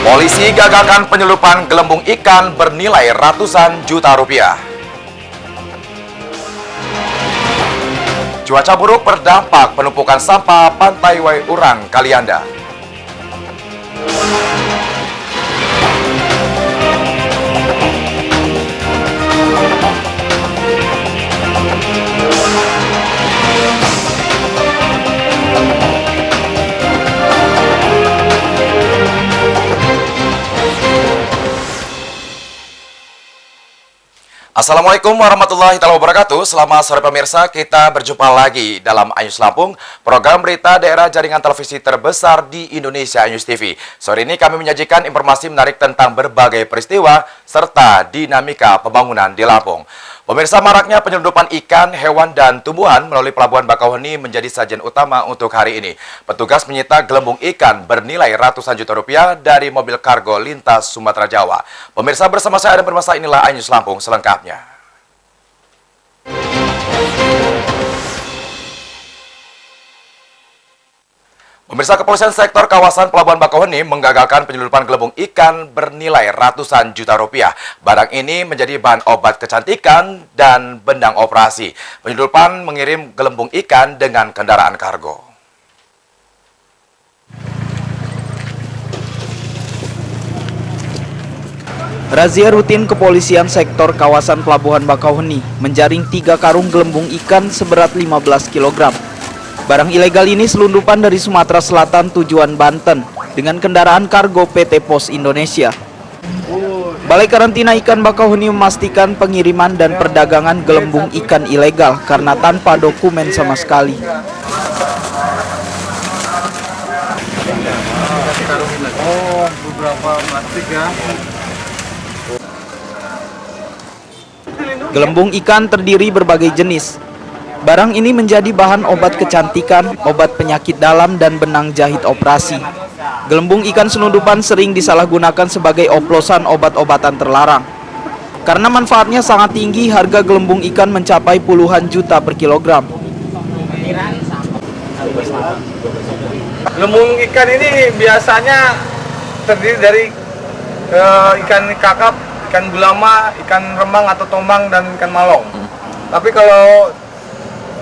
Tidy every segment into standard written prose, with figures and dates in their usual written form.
Polisi gagalkan penyelundupan gelembung ikan bernilai ratusan juta rupiah. Cuaca buruk berdampak penumpukan sampah Pantai Waiurang, Kalianda. Assalamualaikum warahmatullahi wabarakatuh. Selamat sore pemirsa, kita berjumpa lagi dalam Anyus Lampung, program berita daerah jaringan televisi terbesar di Indonesia, Anyus TV. Sore ini kami menyajikan informasi menarik tentang berbagai peristiwa serta dinamika pembangunan di Lampung. Pemirsa, maraknya penyelundupan ikan, hewan, dan tumbuhan melalui Pelabuhan Bakauheni menjadi sajian utama untuk hari ini. Petugas menyita gelembung ikan bernilai ratusan juta rupiah dari mobil kargo lintas Sumatera Jawa. Pemirsa, bersama saya dan pemirsa inilah Anyus Lampung selengkapnya. Pemirsa, Kepolisian Sektor Kawasan Pelabuhan Bakauheni menggagalkan penyelundupan gelembung ikan bernilai ratusan juta rupiah. Barang ini menjadi bahan obat kecantikan dan benang operasi. Penyelundupan mengirim gelembung ikan dengan kendaraan kargo. Razia rutin Kepolisian Sektor Kawasan Pelabuhan Bakauheni menjaring 3 karung gelembung ikan seberat 15 kg. Barang ilegal ini selundupan dari Sumatera Selatan tujuan Banten dengan kendaraan kargo PT Pos Indonesia. Balai Karantina Ikan Bakauheni memastikan pengiriman dan perdagangan gelembung ikan ilegal karena tanpa dokumen sama sekali. Gelembung ikan terdiri berbagai jenis. Barang ini menjadi bahan obat kecantikan, obat penyakit dalam, dan benang jahit operasi. Gelembung ikan selundupan sering disalahgunakan sebagai oplosan obat-obatan terlarang. Karena manfaatnya sangat tinggi, harga gelembung ikan mencapai puluhan juta per kilogram. Gelembung ikan ini biasanya terdiri dari ikan kakap, ikan gulama, ikan remang atau tombang, dan ikan malong. Tapi kalau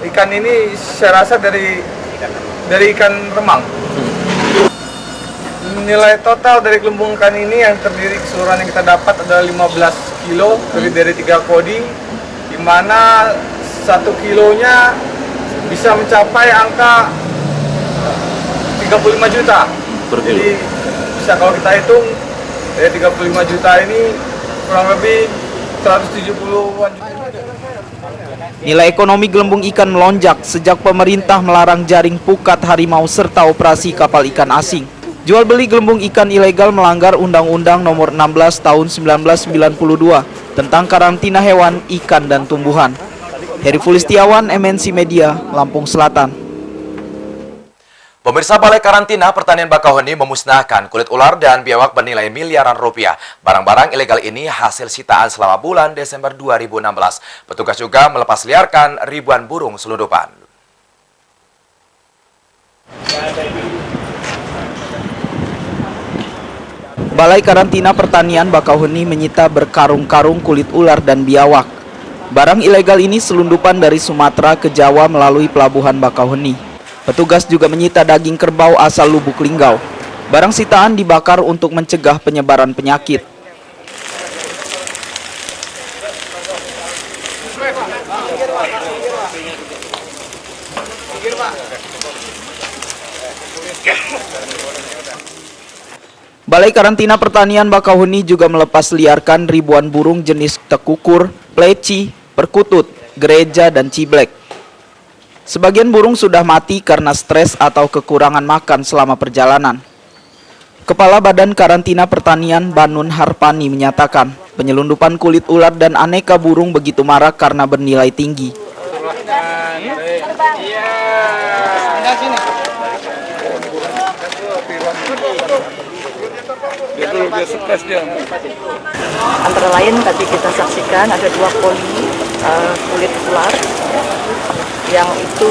ikan ini saya rasa dari ikan remang. Nilai total dari gelembung ikan ini yang terdiri keseluruhan yang kita dapat adalah 15 kilo, terdiri dari 3 kodi, di mana 1 kilonya bisa mencapai angka 35 juta. Jadi bisa kalau kita hitung dari 35 juta ini kurang lebih 170-an juta. Nilai ekonomi gelembung ikan melonjak sejak pemerintah melarang jaring pukat harimau serta operasi kapal ikan asing. Jual beli gelembung ikan ilegal melanggar Undang-Undang Nomor 16 Tahun 1992 tentang karantina hewan, ikan, dan tumbuhan. Heri Fulistiawan, MNC Media, Lampung Selatan. Pemirsa, Balai Karantina Pertanian Bakauheni memusnahkan kulit ular dan biawak bernilai miliaran rupiah. Barang-barang ilegal ini hasil sitaan selama bulan Desember 2016. Petugas juga melepas liarkan ribuan burung selundupan. Balai Karantina Pertanian Bakauheni menyita berkarung-karung kulit ular dan biawak. Barang ilegal ini selundupan dari Sumatera ke Jawa melalui Pelabuhan Bakauheni. Petugas juga menyita daging kerbau asal Lubuk Linggau. Barang sitaan dibakar untuk mencegah penyebaran penyakit. Balai Karantina Pertanian Bakauheni juga melepas liarkan ribuan burung jenis tekukur, pleci, perkutut, gereja, dan ciblek. Sebagian burung sudah mati karena stres atau kekurangan makan selama perjalanan. Kepala Badan Karantina Pertanian Banun Harpani menyatakan, penyelundupan kulit ular dan aneka burung begitu marak karena bernilai tinggi. Antara lain tadi kita saksikan ada 2 koli kulit ular yang itu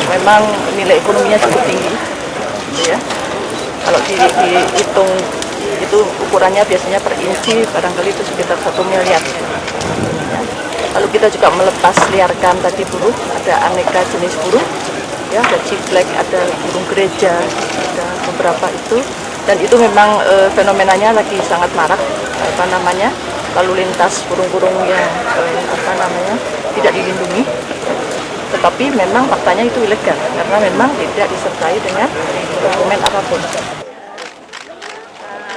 memang nilai ekonominya cukup tinggi, gitu ya. Kalau dihitung itu ukurannya biasanya per inci barangkali itu sekitar 1 miliar. Ya. Lalu kita juga melepas liarkan tadi burung, ada aneka jenis burung, ya ada ciblek, ada burung gereja, ada beberapa itu, dan itu memang fenomenanya lagi sangat marak, lalu lintas burung-burung yang tidak dilindungi, tetapi memang faktanya itu ilegal karena memang tidak disertai dengan dokumen apapun.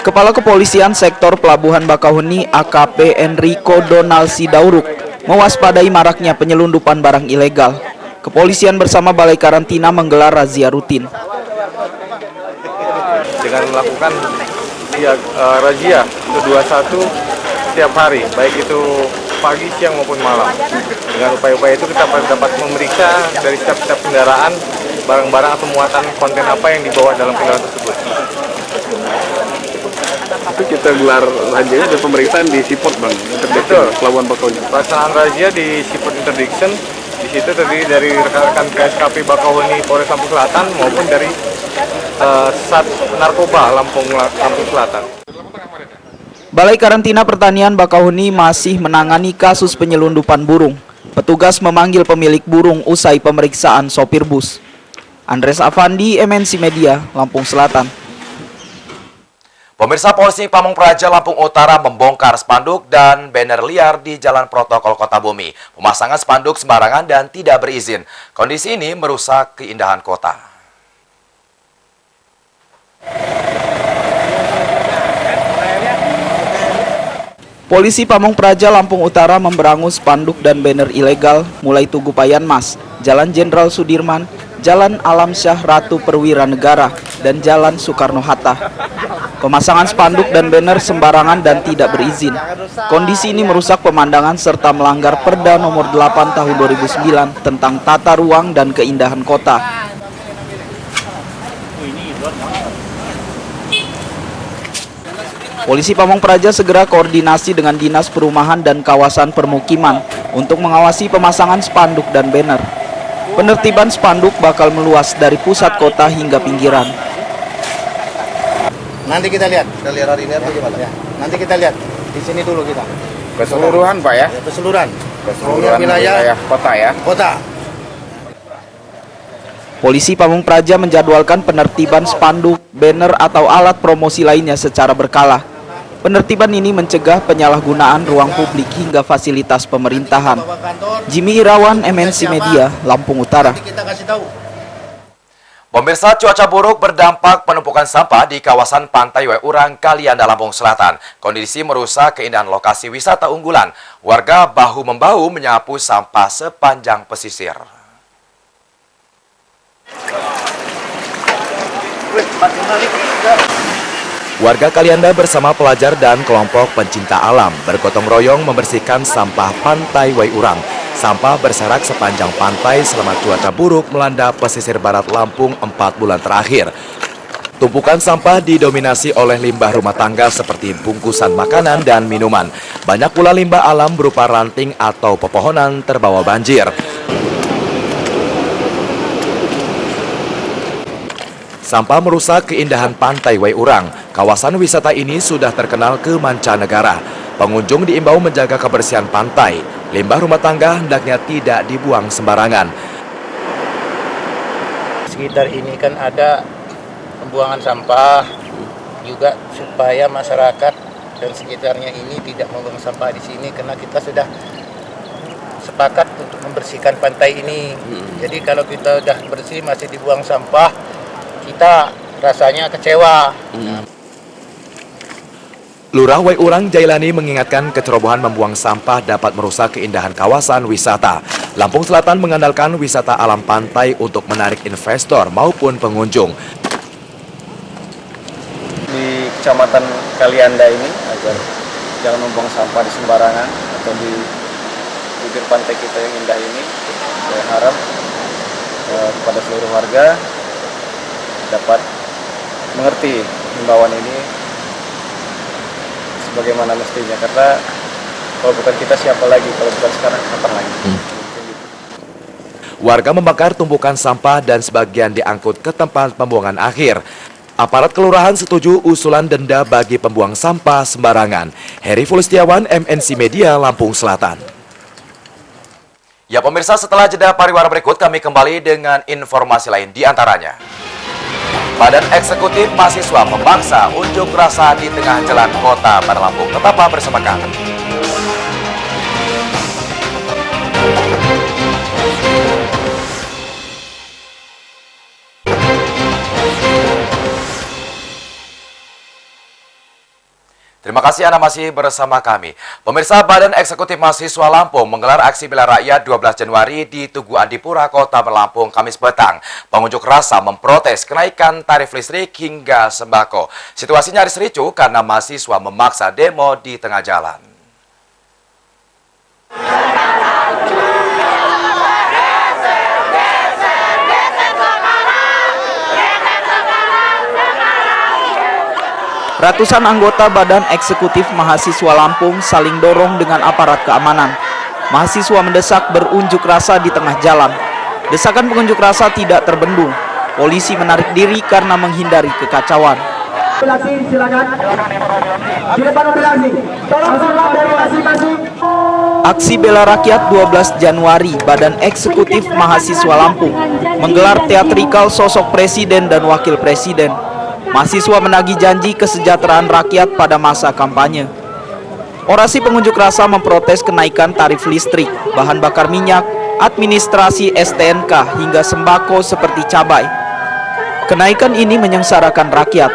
Kepala Kepolisian Sektor Pelabuhan Bakauheni AKP Enrico Donald Sidauruk mewaspadai maraknya penyelundupan barang ilegal. Kepolisian bersama Balai Karantina menggelar razia rutin. Dengan melakukan razia 21 setiap hari, baik itu pagi, siang maupun malam. Dengan upaya-upaya itu kita dapat memeriksa dari setiap kendaraan barang-barang atau muatan konten apa yang dibawa dalam kendaraan tersebut. Itu kita gelar razia dan pemeriksaan di Seaport, Bang. Betul. Pelabuhan Bakauheni. Pelaksanaan razia di Seaport Interdiction, di situ terdiri dari rekan-rekan KSKP Bakauheni Polres Lampung Selatan maupun dari Sat Narkoba Lampung Selatan. Balai Karantina Pertanian Bakauheni masih menangani kasus penyelundupan burung. Petugas memanggil pemilik burung usai pemeriksaan sopir bus. Andres Afandi, MNC Media, Lampung Selatan. Pemirsa, Polsek Pamong Praja Lampung Utara membongkar spanduk dan banner liar di Jalan Protokol Kota Bumi. Pemasangan spanduk sembarangan dan tidak berizin. Kondisi ini merusak keindahan kota. Polisi Pamong Praja Lampung Utara memberangus spanduk dan banner ilegal mulai Tugu Payan Mas, Jalan Jenderal Sudirman, Jalan Alam Syah Ratu Perwira Negara, dan Jalan Soekarno-Hatta. Pemasangan spanduk dan banner sembarangan dan tidak berizin. Kondisi ini merusak pemandangan serta melanggar Perda Nomor 8 Tahun 2009 tentang tata ruang dan keindahan kota. Polisi Pamong Praja segera koordinasi dengan Dinas Perumahan dan Kawasan Permukiman untuk mengawasi pemasangan spanduk dan banner. Penertiban spanduk bakal meluas dari pusat kota hingga pinggiran. Nanti kita lihat hari ini atau gimana? Ya, nanti kita lihat di sini dulu kita. Keseluruhan, Pak ya? Keseluruhan. Keseluruhan wilayah kota ya? Kota. Polisi Pamong Praja menjadwalkan penertiban spanduk, banner atau alat promosi lainnya secara berkala. Penertiban ini mencegah penyalahgunaan ruang publik hingga fasilitas pemerintahan. Jimmy Irawan, MNC Media, Lampung Utara. Nanti kita kasih tahu. Pemirsa, cuaca buruk berdampak penumpukan sampah di kawasan Pantai Weurang, Kalianda, Lampung Selatan. Kondisi merusak keindahan lokasi wisata unggulan. Warga bahu-membahu menyapu sampah sepanjang pesisir. Warga Kalianda bersama pelajar dan kelompok pencinta alam bergotong royong membersihkan sampah Pantai Weurang. Sampah berserak sepanjang pantai selama cuaca buruk melanda pesisir barat Lampung 4 bulan terakhir. Tumpukan sampah didominasi oleh limbah rumah tangga seperti bungkusan makanan dan minuman. Banyak pula limbah alam berupa ranting atau pepohonan terbawa banjir. Sampah merusak keindahan Pantai Weurang. Kawasan wisata ini sudah terkenal ke mancanegara. Pengunjung diimbau menjaga kebersihan pantai. Limbah rumah tangga hendaknya tidak dibuang sembarangan. Sekitar ini kan ada pembuangan sampah juga supaya masyarakat dan sekitarnya ini tidak membuang sampah di sini karena kita sudah sepakat untuk membersihkan pantai ini. Jadi kalau kita udah bersih masih dibuang sampah, kita rasanya kecewa. Lurah Weurang Jailani mengingatkan kecerobohan membuang sampah dapat merusak keindahan kawasan wisata. Lampung Selatan mengandalkan wisata alam pantai untuk menarik investor maupun pengunjung. Di Kecamatan Kalianda ini agar jangan membuang sampah di sembarangan atau di bibir pantai kita yang indah ini. Saya harap kepada seluruh warga dapat mengerti himbauan ini bagaimana mestinya, karena kalau bukan kita siapa lagi, kalau bukan sekarang kapan lagi. Warga membakar tumpukan sampah dan sebagian diangkut ke tempat pembuangan akhir. Aparat kelurahan setuju usulan denda bagi pembuang sampah sembarangan. Heri Fulistiawan, MNC Media, Lampung Selatan. Ya pemirsa, setelah jeda pariwara berikut kami kembali dengan informasi lain di antaranya. Badan Eksekutif Mahasiswa memaksa unjuk rasa di tengah jalan kota Bandar Lampung. Tetaplah bersama kami. Terima kasih Anda masih bersama kami. Pemirsa, Badan Eksekutif Mahasiswa Lampung menggelar aksi bela rakyat 12 Januari di Tugu Adipura, Kota Lampung, Kamis petang. Pengunjuk rasa memprotes kenaikan tarif listrik hingga sembako. Situasinya nyaris ricuh karena mahasiswa memaksa demo di tengah jalan. Ratusan anggota Badan Eksekutif Mahasiswa Lampung saling dorong dengan aparat keamanan. Mahasiswa mendesak berunjuk rasa di tengah jalan. Desakan pengunjuk rasa tidak terbendung. Polisi menarik diri karena menghindari kekacauan. Aksi bela rakyat 12 Januari Badan Eksekutif Mahasiswa Lampung menggelar teatrikal sosok presiden dan wakil presiden. Mahasiswa menagih janji kesejahteraan rakyat pada masa kampanye. Orasi pengunjuk rasa memprotes kenaikan tarif listrik, bahan bakar minyak, administrasi STNK hingga sembako seperti cabai. Kenaikan ini menyengsarakan rakyat.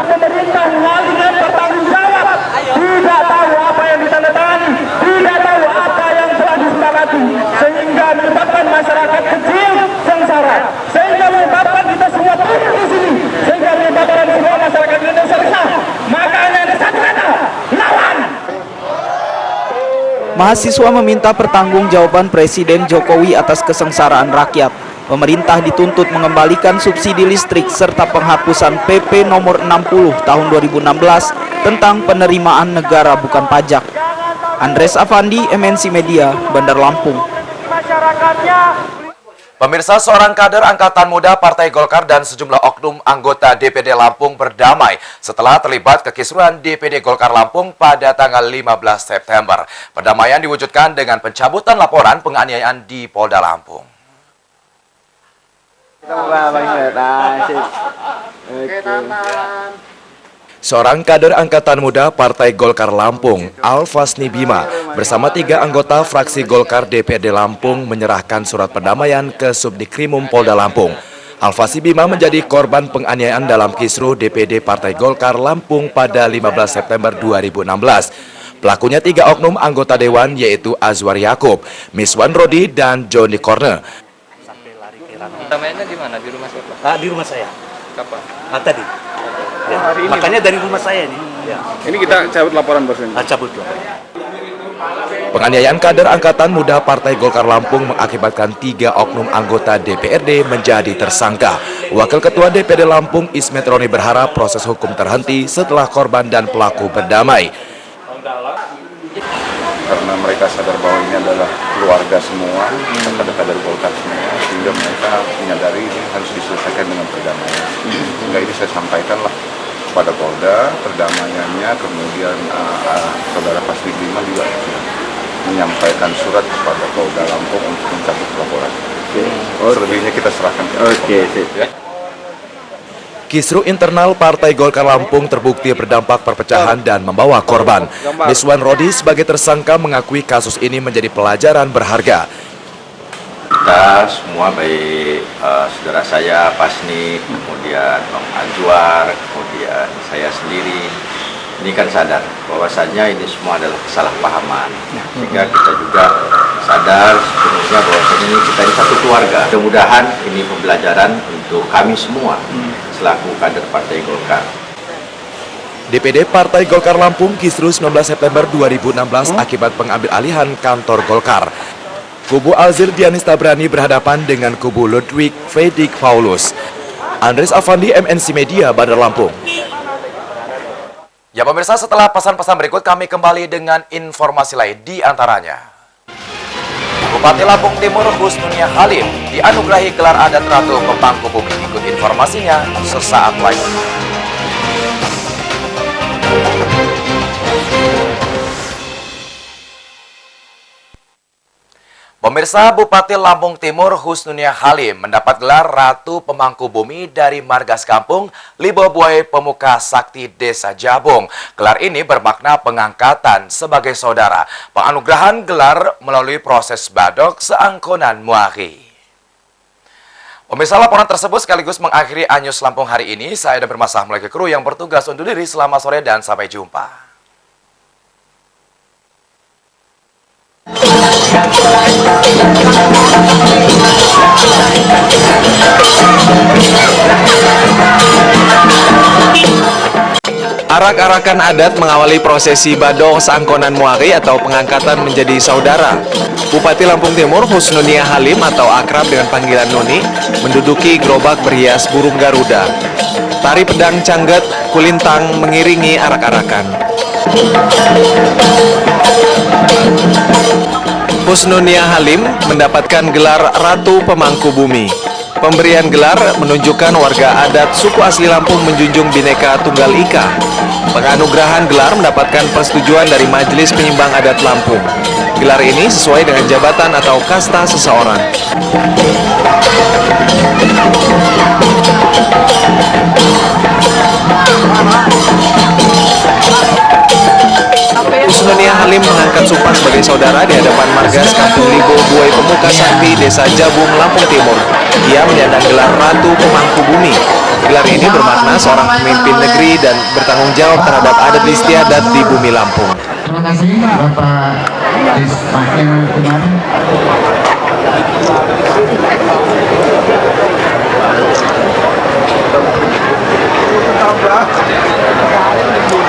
Pemerintah dengan bertanggung jawab, tidak tahu apa yang ditandatangani, tidak tahu apa yang telah disepakati, sehingga menyebabkan masyarakat kecil sengsara, sehingga menyebabkan kita semua turun di sini, sehingga menyebabkan semua masyarakat Indonesia resah. Maka ada satu kata, lawan. Mahasiswa meminta pertanggungjawaban Presiden Jokowi atas kesengsaraan rakyat. Pemerintah dituntut mengembalikan subsidi listrik serta penghapusan PP nomor 60 tahun 2016 tentang penerimaan negara bukan pajak. Andres Afandi, MNC Media, Bandar Lampung. Pemirsa, seorang kader Angkatan Muda Partai Golkar dan sejumlah oknum anggota DPD Lampung berdamai setelah terlibat kekisruhan DPD Golkar Lampung pada tanggal 15 September. Perdamaian diwujudkan dengan pencabutan laporan penganiayaan di Polda Lampung. Seorang kader Angkatan Muda Partai Golkar Lampung, Alfasni Bima, bersama 3 anggota fraksi Golkar DPD Lampung menyerahkan surat perdamaian ke Subdikrimum Polda Lampung. Alfasni Bima menjadi korban penganiayaan dalam kisruh DPD Partai Golkar Lampung pada 15 September 2016. Pelakunya 3 oknum anggota dewan yaitu Azwar Yakub, Miswan Rodi, dan Johnny Corner. Perdamaiannya di mana? Di rumah siapa? Di rumah saya. Kapan? Tadi. Ya, makanya dari rumah saya nih. Ya. Ini kita cabut laporan bos ini. Cabut laporan. Penganiayaan kader Angkatan Muda Partai Golkar Lampung mengakibatkan 3 oknum anggota DPRD menjadi tersangka. Wakil Ketua DPD Lampung Ismet Roni berharap proses hukum terhenti setelah korban dan pelaku berdamai. Karena mereka sadar bahwa ini adalah keluarga semua, kader-kader Golkar semua, sehingga mereka menyadari ini harus diselesaikan dengan perdamaian. Sehingga ini saya sampaikanlah kepada Polda perdamaiannya, kemudian saudara Pasri Bima juga menyampaikan surat kepada Polda Lampung untuk mencabut laporan. Selebihnya kita serahkan ke Polda. Kisruh internal Partai Golkar Lampung terbukti berdampak perpecahan dan membawa korban. Miswan Rodi sebagai tersangka mengakui kasus ini menjadi pelajaran berharga. Kita semua baik saudara saya Pasni, kemudian Bang Azwar, kemudian saya sendiri, ini kan sadar bahwasannya ini semua adalah kesalahpahaman. Sehingga kita juga sadar sepenuhnya bahwasannya kita ini satu keluarga. Mudah-mudahan ini pembelajaran untuk kami semua selaku kader Partai Golkar. DPD Partai Golkar Lampung kisruh 19 September 2016 akibat pengambil alihan kantor Golkar. Kubu Alzir Dianis Tabrani berhadapan dengan kubu Ludwig Fredrik Paulus. Andres Afandi, MNC Media, Bandar Lampung. Ya pemirsa, setelah pesan-pesan berikut kami kembali dengan informasi lain di antaranya. Bupati Lampung Timur Husnunia Halim dianugerahi gelar adat Ratu Pemangku Bumi. Berikut informasinya sesaat lagi. Pemirsa, Bupati Lampung Timur Husnunia Halim mendapat gelar Ratu Pemangku Bumi dari Margas Kampung Libobuai Pemuka Sakti Desa Jabung. Gelar ini bermakna pengangkatan sebagai saudara. Penganugerahan gelar melalui proses badok seangkonan muahi. Pemirsa, laporan tersebut sekaligus mengakhiri Anyus Lampung hari ini. Saya dan bermasah melalui kru yang bertugas undur diri. Selamat sore dan sampai jumpa. Arak-arakan adat mengawali prosesi Badong Seangkonan Muari atau pengangkatan menjadi saudara. Bupati Lampung Timur Husnunia Halim atau akrab dengan panggilan Nuni menduduki gerobak berhias burung Garuda. Tari pedang cangget, kulintang mengiringi arak-arakan. Husnunia Halim mendapatkan gelar Ratu Pemangku Bumi. Pemberian gelar menunjukkan warga adat suku asli Lampung menjunjung Bhinneka Tunggal Ika. Penganugerahan gelar mendapatkan persetujuan dari Majelis Penyimbang Adat Lampung. Gelar ini sesuai dengan jabatan atau kasta seseorang. Husnunia Halim mengangkat sumpah sebagai saudara di hadapan Margas Kampung Libobuai Pemuka Sakti Desa Jabung, Lampung Timur. Ia menyandang gelar Ratu Pemangku Bumi. Gelar ini bermakna seorang pemimpin negeri dan bertanggung jawab terhadap adat istiadat di bumi Lampung. Terima kasih Bapak Ismail Umar.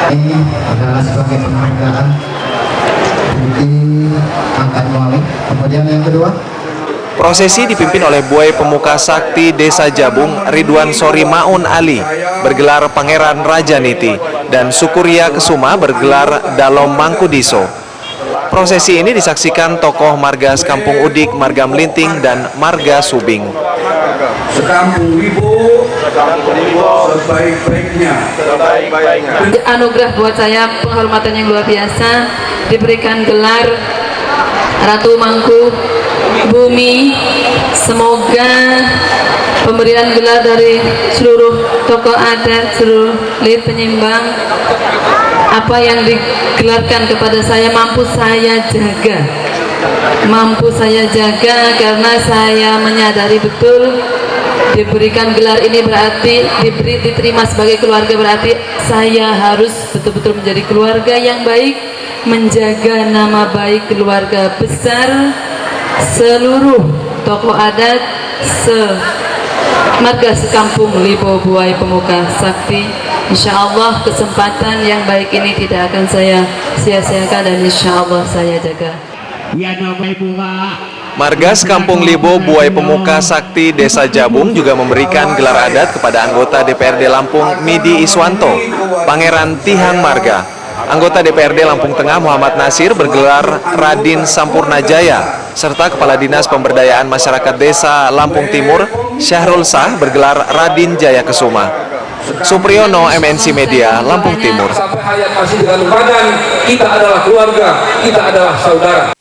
Ini adalah sebagai penghargaan di angkat muali. Kemudian yang kedua, prosesi dipimpin oleh Buai Pemuka Sakti Desa Jabung Ridwan Sori Maun Ali bergelar Pangeran Raja Niti dan Sukuria Kesuma bergelar Dalom Mangkudiso. Prosesi ini disaksikan tokoh Margas Kampung Udik, Marga Melinting, dan Marga Subing. Sekampung Libo sebaik-baiknya. Anugerah buat saya, penghormatan yang luar biasa, diberikan gelar Ratu Mangku Bumi. Semoga pemberian gelar dari seluruh tokoh adat, seluruh lead penyimbang, apa yang digelarkan kepada saya mampu saya jaga karena saya menyadari betul diberikan gelar ini berarti diterima sebagai keluarga, berarti saya harus betul-betul menjadi keluarga yang baik, menjaga nama baik keluarga besar, seluruh tokoh adat Marga Sekampung Libobuai Pemuka Sakti. Insya Allah kesempatan yang baik ini tidak akan saya sia-siakan dan insya Allah saya jaga. Margas Kampung Libo Buai Pemuka Sakti Desa Jabung juga memberikan gelar adat kepada anggota DPRD Lampung Midi Iswanto, Pangeran Tihang Marga. Anggota DPRD Lampung Tengah Muhammad Nasir bergelar Radin Sampurnajaya, serta Kepala Dinas Pemberdayaan Masyarakat Desa Lampung Timur Syahrul Sah bergelar Radin Jaya Kesuma. Supriyono, MNC Media, Lampung Timur. Sampai hayat masih dengan badan, kita adalah keluarga, kita adalah saudara.